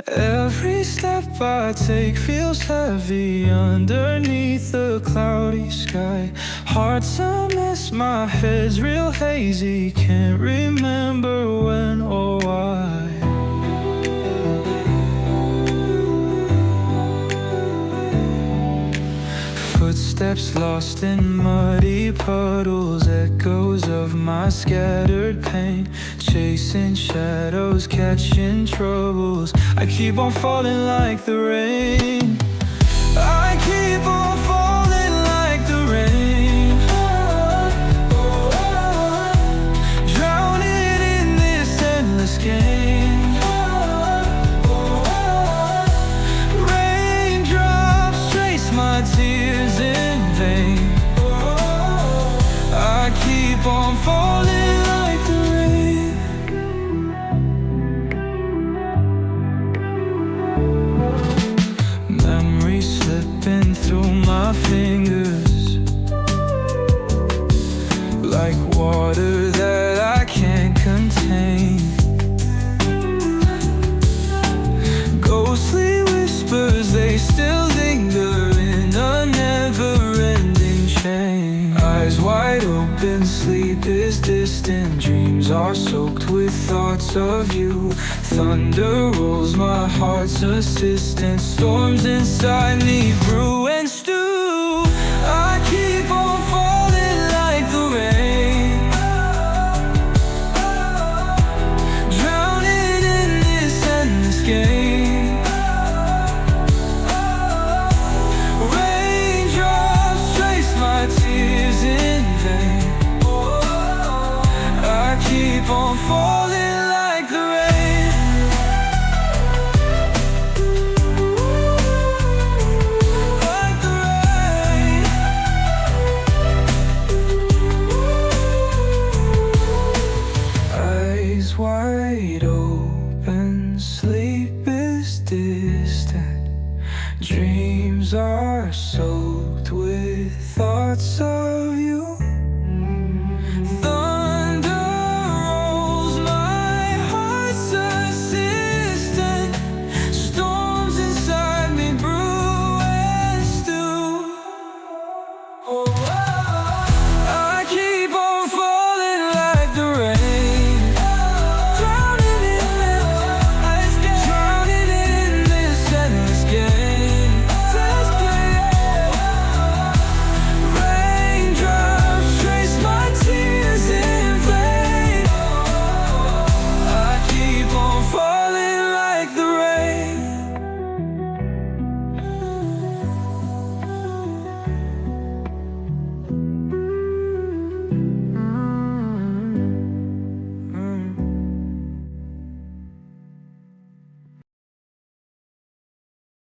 Every step I take feels heavy underneath the cloudy sky. Heart's a mess, my head's real hazy. Can't remember when or why. Footsteps lost in muddy puddles, echoes of my scattered pain. Chasing shadows, catching troubles. I keep on falling like the rain. I keep on falling like the rain. Drowning in this endless game. Raindrops trace my tears in vain. I keep on falling like the rain. Memories slipping through my fingers, like water that I can't contain. Ghostly whispers, they still linger in a never-ending chain. Eyes wide open, sleep is distant. Dreams are soaked with thoughts of you. Thunder rolls, my heart's assistant. Storms inside me brew and stew. I keep on falling like the rain. Drowning in this endless game. Raindrops trace my tears in vain. I keep on falling like the rain. Like the rain. Eyes wide open, sleep is distant. Dreams are soaked with thoughts of